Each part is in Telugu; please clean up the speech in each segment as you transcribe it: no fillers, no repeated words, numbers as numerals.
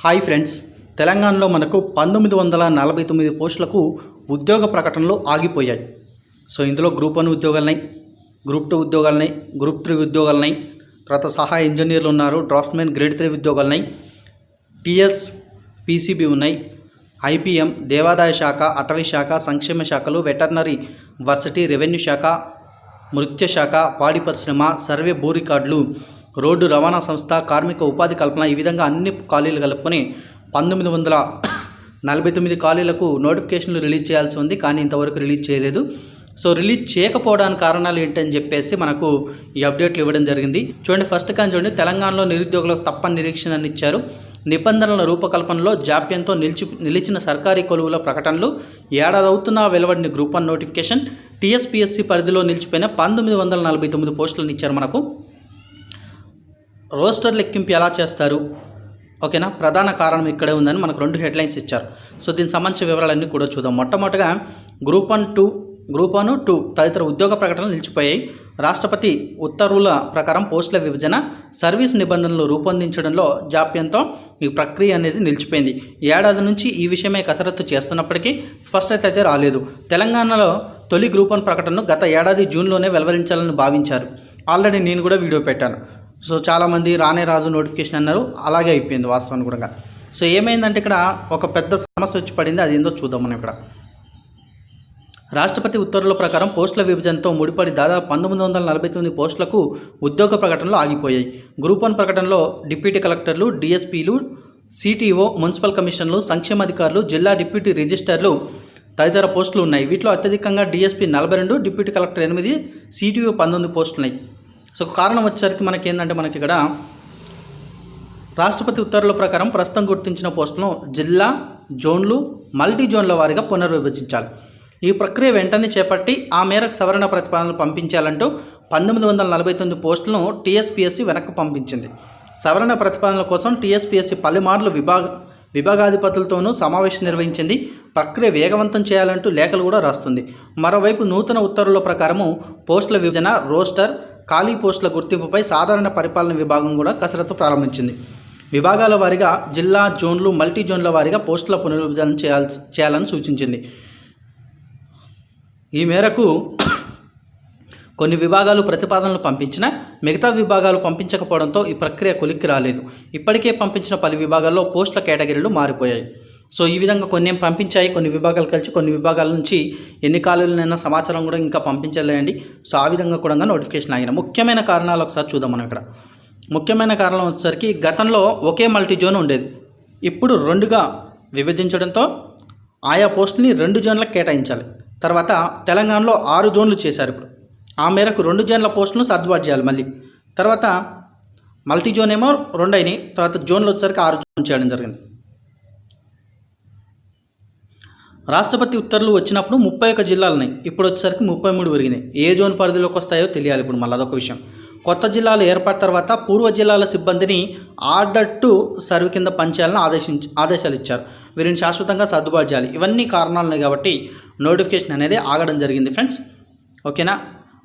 హాయ్ ఫ్రెండ్స్, తెలంగాణలో మనకు 1949 పోస్టులకు ఉద్యోగ ప్రకటనలు ఆగిపోయాయి. సో ఇందులో గ్రూప్ 1 ఉద్యోగాలున్నాయి, గ్రూప్ 2 ఉద్యోగాలున్నాయి, గ్రూప్ 3 ఉద్యోగాలున్నాయి, తర్వాత సహాయ ఇంజనీర్లు ఉన్నారు, డ్రాఫ్ట్మెన్ గ్రేడ్ 3 ఉద్యోగాలున్నాయి, టీఎస్పీసీబీ ఉన్నాయి, ఐపీఎం, దేవాదాయ శాఖ, అటవీ శాఖ, సంక్షేమ శాఖలు, వెటర్నరీ, వర్సిటీ, రెవెన్యూ శాఖ, మృత్య శాఖ, పాడి పరిశ్రమ, సర్వే, భూ రికార్డులు, రోడ్డు రవాణా సంస్థ, కార్మిక ఉపాధి కల్పన, ఈ విధంగా అన్ని ఖాళీలు కలుపుకొని 1949 ఖాళీలకు నోటిఫికేషన్లు రిలీజ్ చేయాల్సి ఉంది. కానీ ఇంతవరకు రిలీజ్ చేయలేదు. సో రిలీజ్ చేయకపోవడానికి కారణాలు ఏంటని చెప్పేసి మనకు ఈ అప్డేట్లు ఇవ్వడం జరిగింది. చూడండి, ఫస్ట్ కానీ చూడండి, తెలంగాణలో నిరుద్యోగులకు తప్పని నిరీక్షణని ఇచ్చారు. నిబంధనల రూపకల్పనలో జాప్యంతో నిలిచిన సర్కారీ కొలువుల ప్రకటనలు, ఏడాది అవుతున్నా వెలువడిన గ్రూప్ 1 నోటిఫికేషన్, టీఎస్పీఎస్సీ పరిధిలో నిలిచిపోయిన 1949 పోస్టులను ఇచ్చారు. మనకు రోస్టర్ లెక్కింపు ఎలా చేస్తారు, ఓకేనా, ప్రధాన కారణం ఇక్కడే ఉందని మనకు 2 హెడ్లైన్స్ ఇచ్చారు. సో దీనికి సంబంధించిన వివరాలన్నీ కూడా చూద్దాం. మొట్టమొదటిగా గ్రూప్ 1, 2 తదితర ఉద్యోగ ప్రకటనలు నిలిచిపోయాయి. రాష్ట్రపతి ఉత్తర్వుల ప్రకారం పోస్టుల విభజన, సర్వీస్ నిబంధనలు రూపొందించడంలో జాప్యంతో ఈ ప్రక్రియ అనేది నిలిచిపోయింది. ఏడాది నుంచి ఈ విషయమై కసరత్తు చేస్తున్నప్పటికీ స్పష్టత అయితే రాలేదు. తెలంగాణలో తొలి గ్రూప్ 1 ప్రకటనను గత ఏడాది జూన్లోనే వెలువరించాలని భావించారు. ఆల్రెడీ నేను కూడా వీడియో పెట్టాను. సో చాలామంది రానే రాదు నోటిఫికేషన్ అన్నారు, అలాగే అయిపోయింది వాస్తవాన్ని కూడా. సో ఏమైందంటే ఇక్కడ ఒక పెద్ద సమస్య వచ్చి పడింది. అది ఏందో చూద్దాం మనం. ఇక్కడ రాష్ట్రపతి ఉత్తర్వుల ప్రకారం పోస్టుల విభజనతో ముడిపడి దాదాపు 1949 పోస్టులకు ఉద్యోగ ప్రకటనలు ఆగిపోయాయి. గ్రూప్ 1 ప్రకటనలో డిప్యూటీ కలెక్టర్లు, డిఎస్పీలు, సిటీఓ, మున్సిపల్ కమిషనర్లు, సంక్షేమాధికారులు, జిల్లా డిప్యూటీ రిజిస్టర్లు తదితర పోస్టులు ఉన్నాయి. వీటిలో అత్యధికంగా డిఎస్పీ 42, డిప్యూటీ కలెక్టర్ 8, సిటీఓ 19 పోస్టులు ఉన్నాయి. సో కారణం వచ్చేసరికి మనకి ఏంటంటే, మనకి ఇక్కడ రాష్ట్రపతి ఉత్తర్వుల ప్రకారం ప్రస్తుతం గుర్తించిన పోస్టులను జిల్లా, జోన్లు, మల్టీ జోన్ల వారీగా పునర్విభజించాలి. ఈ ప్రక్రియ వెంటనే చేపట్టి ఆ మేరకు సవరణ ప్రతిపాదనలు పంపించాలంటూ 1949 పోస్టులను టీఎస్పీఎస్సీ వెనక్కి పంపించింది. సవరణ ప్రతిపాదనల కోసం టీఎస్పీఎస్సీ పలుమార్లు విభాగాధిపతులతోనూ సమావేశం నిర్వహించింది. ప్రక్రియ వేగవంతం చేయాలంటూ లేఖలు కూడా రాస్తుంది. మరోవైపు నూతన ఉత్తర్వుల ప్రకారము పోస్టుల విభజన, రోస్టర్, ఖాళీ పోస్టుల గుర్తింపుపై సాధారణ పరిపాలన విభాగం కూడా కసరత్తు ప్రారంభించింది. విభాగాల వారీగా జిల్లా, జోన్లు, మల్టీ జోన్ల వారీగా పోస్టుల పునర్విభజన చేయాలని సూచించింది. ఈ మేరకు కొన్ని విభాగాలు ప్రతిపాదనలు పంపించినా మిగతా విభాగాలు పంపించకపోవడంతో ఈ ప్రక్రియ కొలిక్కి రాలేదు. ఇప్పటికే పంపించిన పలు విభాగాల్లో పోస్టుల కేటగిరీలు మారిపోయాయి. సో ఈ విధంగా కొన్ని పంపించాయి, కొన్ని విభాగాలు కలిసి కొన్ని విభాగాల నుంచి ఎన్ని ఖాళీలైనా సమాచారం కూడా ఇంకా పంపించలేండి. సో ఆ విధంగా కూడా నోటిఫికేషన్ ఆగిన ముఖ్యమైన కారణాలు ఒకసారి చూద్దాం మనం. ఇక్కడ ముఖ్యమైన కారణం వచ్చేసరికి గతంలో ఒకే మల్టీ జోన్ ఉండేది. ఇప్పుడు 2గా విభజించడంతో ఆయా పోస్టుని 2 జోన్లకు కేటాయించాలి. తర్వాత తెలంగాణలో 6 జోన్లు చేశారు. ఇప్పుడు ఆ మేరకు 2 జోన్ల పోస్టులను సర్దుబాటు చేయాలి. మళ్ళీ తర్వాత మల్టీ జోన్ ఏమో 2 అయినాయి, తర్వాత జోన్లు వచ్చేసరికి 6 జోన్ చేయడం జరిగింది. రాష్ట్రపతి ఉత్తర్వులు వచ్చినప్పుడు 31 జిల్లాలు ఉన్నాయి, ఇప్పుడు వచ్చేసరికి 33 పెరిగినాయి. ఏ జోన్ పరిధిలోకి వస్తాయో తెలియాలి ఇప్పుడు. మళ్ళీ అదొక విషయం. కొత్త జిల్లాలు ఏర్పడిన తర్వాత పూర్వ జిల్లాల సిబ్బందిని ఆర్డర్ టు సర్వ్ కింద పనిచేయాలని ఆదేశాలు ఇచ్చారు. వీరిని శాశ్వతంగా సర్దుబాటు చేయాలి. ఇవన్నీ కారణాలు ఉన్నాయి కాబట్టి నోటిఫికేషన్ అనేది ఆగడం జరిగింది ఫ్రెండ్స్, ఓకేనా.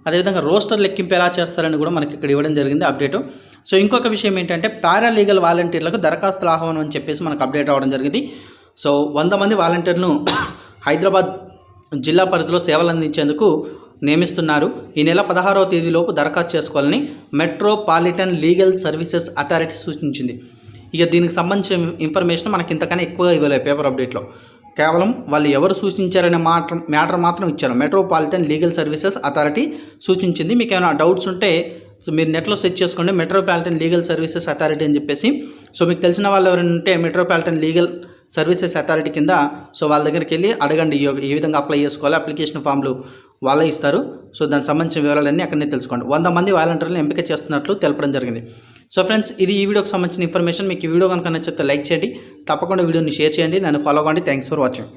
అదేవిధంగా రోస్టర్ లెక్కింపు ఎలా చేస్తారని కూడా మనకి ఇక్కడ ఇవ్వడం జరిగింది అప్డేటు. సో ఇంకొక విషయం ఏంటంటే, పారాలీగల్ వాలంటీర్లకు దరఖాస్తుల ఆహ్వానం అని చెప్పేసి మనకు అప్డేట్ అవ్వడం జరిగింది. సో 100 మంది వాలంటీర్లను హైదరాబాద్ జిల్లా పరిధిలో సేవలు అందించేందుకు నియమిస్తున్నారు. ఈ నెల 16వ తేదీలోపు దరఖాస్తు చేసుకోవాలని మెట్రోపాలిటన్ లీగల్ సర్వీసెస్ అథారిటీ సూచించింది. ఇక దీనికి సంబంధించిన ఇన్ఫర్మేషన్ మనకి ఇంతకన్నా ఎక్కువగా ఇవ్వలేదు పేపర్ అప్డేట్లో. కేవలం వాళ్ళు ఎవరు సూచించారనే మ్యాటర్ మాత్రం ఇచ్చారు. మెట్రోపాలిటన్ లీగల్ సర్వీసెస్ అథారిటీ సూచించింది. మీకు ఏమైనా డౌట్స్ ఉంటే సో మీరు నెట్లో సెర్చ్ చేసుకోండి, మెట్రోపాలిటన్ లీగల్ సర్వీసెస్ అథారిటీ అని చెప్పేసి. సో మీకు తెలిసిన వాళ్ళు ఎవరైనా ఉంటే మెట్రోపాలిటన్ లీగల్ సర్వీసెస్ అథారిటీ కింద సో వాళ్ళ దగ్గరికి వెళ్ళి అడగండి, ఏ విధంగా అప్లై చేసుకోవాలి, అప్లికేషన్ ఫామ్లు వాళ్ళే ఇస్తారు. సో దానికి సంబంధించిన వివరాలన్నీ అక్కడనే తెలుసుకోండి. 100 మంది వాలంటీర్లను ఎంపిక చేస్తున్నట్లు తెలపడం జరిగింది. సో ఫ్రెండ్స్, ఇది ఈ వీడియోకి సంబంధించిన ఇన్ఫర్మేషన్. మీకు ఈ వీడియో కనుక నచ్చితే లైక్ చేయండి, తప్పకుండా వీడియోని షేర్ చేయండి, నన్ను ఫాలో అవ్వండి. Thanks for watching.